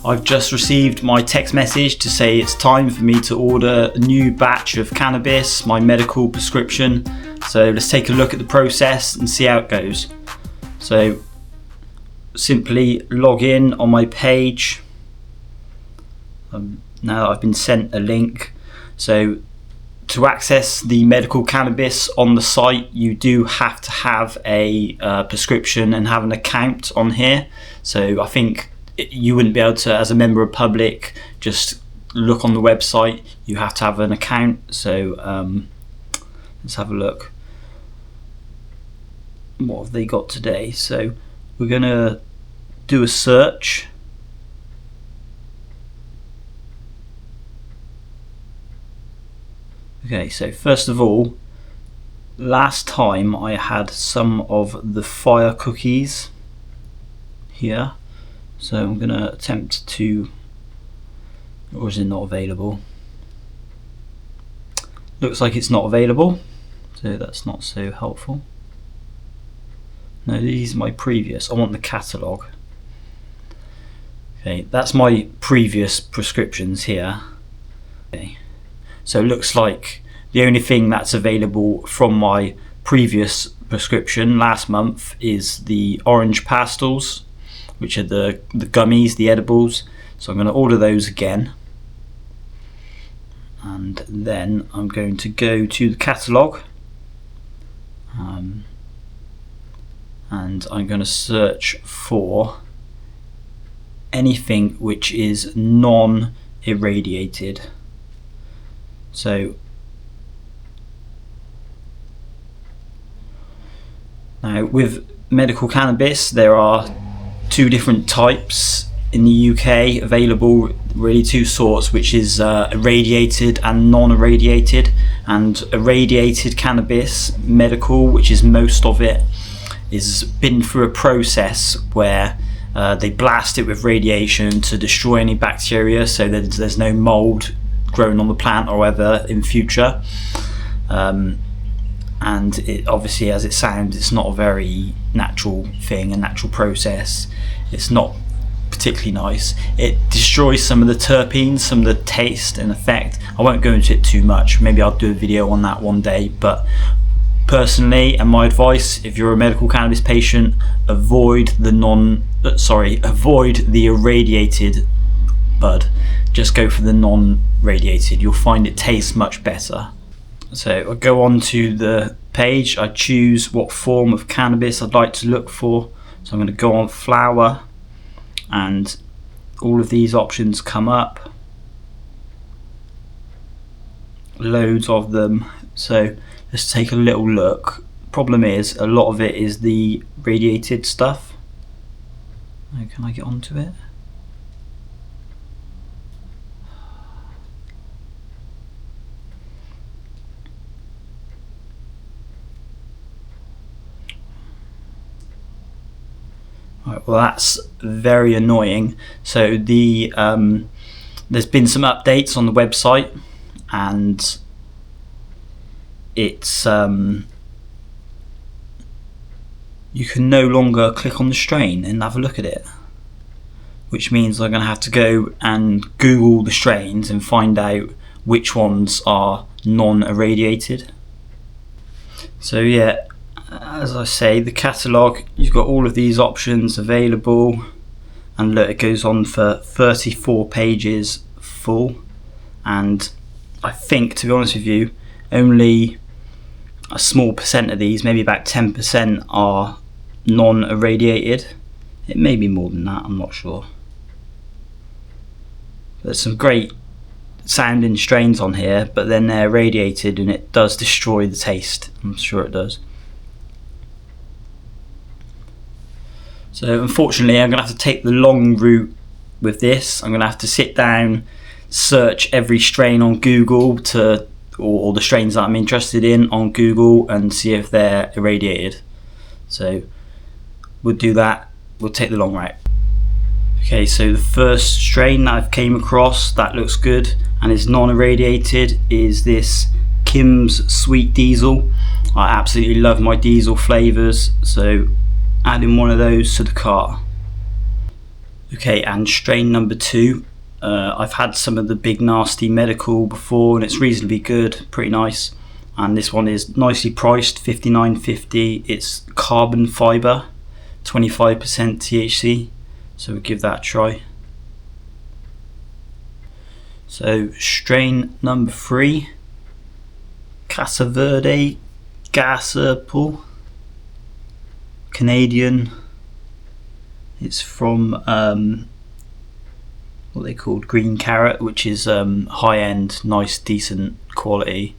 I've just received my text message to say it's time for me to order a new batch of cannabis, my medical prescription. So let's take a look at the process and see how it goes. So simply log in on my page. Now I've been sent a link. So to access the medical cannabis on the site, you do have to have a prescription and have an account on here. So I think you wouldn't be able to, as a member of public, just look on the website. You have to have an account. So let's have a look. What have they got today? So we're gonna do a search. Okay, so first of all, last time I had some of the fire cookies here. So I'm going to attempt to, or is it not available? Looks like it's not available, so that's not so helpful. No, these are my previous. I want the catalogue. Okay, that's my previous prescriptions here. Okay, so it looks like the only thing that's available from my previous prescription last month is the orange pastels, which are the gummies, the edibles. So I'm going to order those again, and then I'm going to go to the catalogue, and I'm going to search for anything which is non-irradiated. So now with medical cannabis, there are two different types in the UK available, really two sorts, which is irradiated and non-irradiated. And irradiated cannabis, medical, which is most of it, is been through a process where they blast it with radiation to destroy any bacteria, so that there's no mold growing on the plant or whatever in future. And it obviously, as it sounds, it's not a very natural thing, a natural process. It's not particularly nice. It destroys some of the terpenes, some of the taste and effect. I won't go into it too much. Maybe I'll do a video on that one day. But personally, and my advice, if you're a medical cannabis patient, avoid the irradiated bud. Just go for the non-radiated. You'll find it tastes much better. So I go on to the page, I choose what form of cannabis I'd like to look for. So I'm going to go on flower, and all of these options come up. Loads of them. So let's take a little look. Problem is, a lot of it is the radiated stuff. Oh, can I get onto it? Right, well, that's very annoying. So the there's been some updates on the website, and it's you can no longer click on the strain and have a look at it, which means I'm going to have to go and Google the strains and find out which ones are non-irradiated. So yeah, as I say, the catalogue, you've got all of these options available, and look, it goes on for 34 pages full, and I think, to be honest with you, only a small percent of these, maybe about 10%, are non-irradiated. It may be more than that, I'm not sure. There's some great sounding strains on here, but then they're irradiated and it does destroy the taste. I'm sure it does. So unfortunately, I'm going to have to take the long route with this. I'm going to have to sit down, search every strain on Google or the strains that I'm interested in on Google, and see if they're irradiated. So we'll do that. We'll take the long route. Okay, so the first strain that I've came across that looks good and is non-irradiated is this Kim's Sweet Diesel. I absolutely love my diesel flavours, so adding one of those to the cart. Okay, and strain number 2. I've had some of the Big Nasty Medical before, and it's reasonably good, pretty nice. And this one is nicely priced, $59.50. It's carbon fibre, 25% THC. So we'll give that a try. So strain number 3, Casa Verde Gasserpol, Canadian. It's from what they called Green Carrot, which is high-end, nice, decent quality.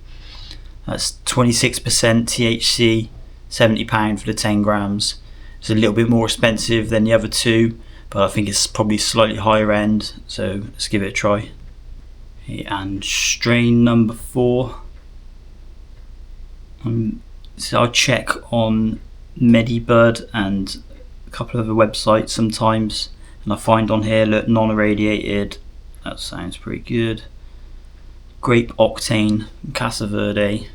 That's 26% THC, £70 for the 10 grams. It's a little bit more expensive than the other two, but I think it's probably slightly higher end, so let's give it a try. Okay, and strain number 4. So I check on Medibird and a couple of other websites sometimes, and I find on here, look, non-irradiated. That sounds pretty good. Grape Octane Casa Verde.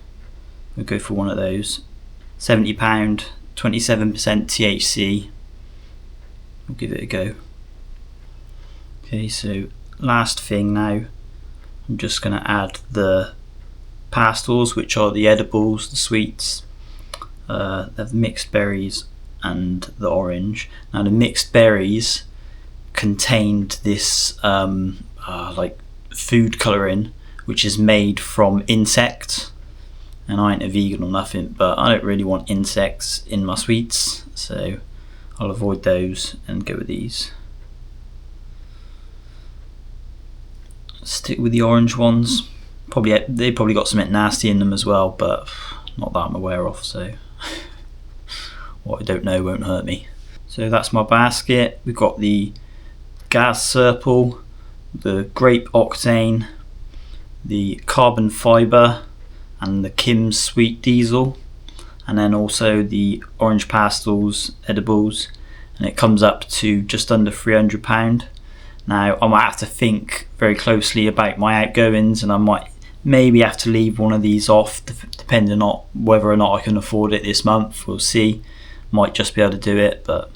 We'll go for one of those. £70, 27% THC. We'll give it a go. Okay, so last thing now, I'm just going to add the pastels, which are the edibles, the sweets. The mixed berries and the orange. Now the mixed berries contained this like food colouring, which is made from insects, and I ain't a vegan or nothing, but I don't really want insects in my sweets, so I'll avoid those and go with these. Stick with the orange ones. They probably got something nasty in them as well, but not that I'm aware of, so what I don't know won't hurt me. So that's my basket. We've got the Gasserpol, the Grape Octane, the Carbon Fibre, and the Kim's Sweet Diesel, and then also the Orange Pastels edibles, and it comes up to just under £300. Now I might have to think very closely about my outgoings, and I might maybe have to leave one of these off depending on whether or not I can afford it this month. We'll see. Might just be able to do it, but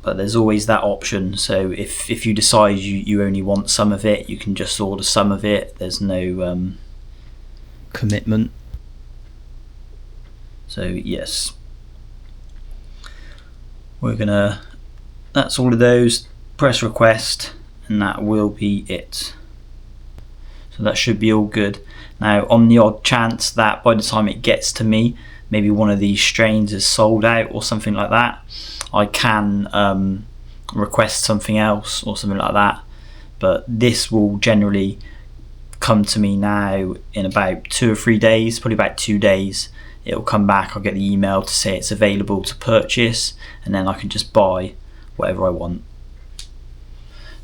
there's always that option. So if you decide you only want some of it, you can just order some of it. There's no commitment. So yes, that's all of those. Press request, and that will be it. So that should be all good. Now on the odd chance that by the time it gets to me, maybe one of these strains is sold out or something like that, I can request something else or something like that, but this will generally come to me now in about 2 or 3 days, probably about 2 days. It'll come back, I'll get the email to say it's available to purchase, and then I can just buy whatever I want.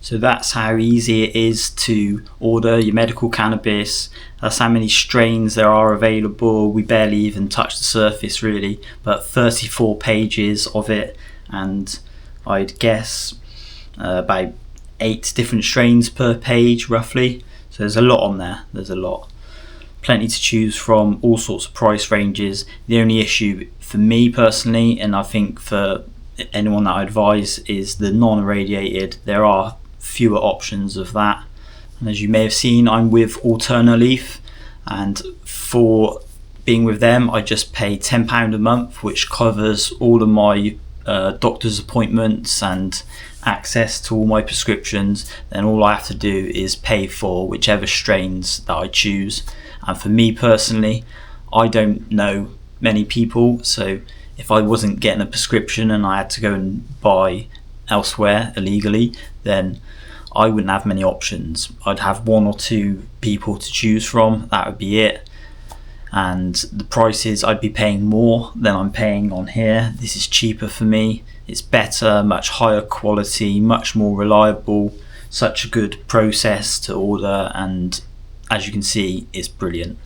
So that's how easy it is to order your medical cannabis. That's how many strains there are available. We barely even touched the surface really, but 34 pages of it, and I'd guess about 8 different strains per page roughly. So there's a lot on there, there's a lot. Plenty to choose from, all sorts of price ranges. The only issue for me personally, and I think for anyone that I advise, is the non-irradiated. There are fewer options of that, and as you may have seen, I'm with Alterna Leaf, and for being with them I just pay £10 a month, which covers all of my doctor's appointments and access to all my prescriptions. Then all I have to do is pay for whichever strains that I choose. And for me personally, I don't know many people, so if I wasn't getting a prescription and I had to go and buy elsewhere illegally, then I wouldn't have many options. I'd have 1 or 2 people to choose from, that would be it. And the prices, I'd be paying more than I'm paying on here. This is cheaper for me. It's better, much higher quality, much more reliable, such a good process to order, and as you can see, it's brilliant.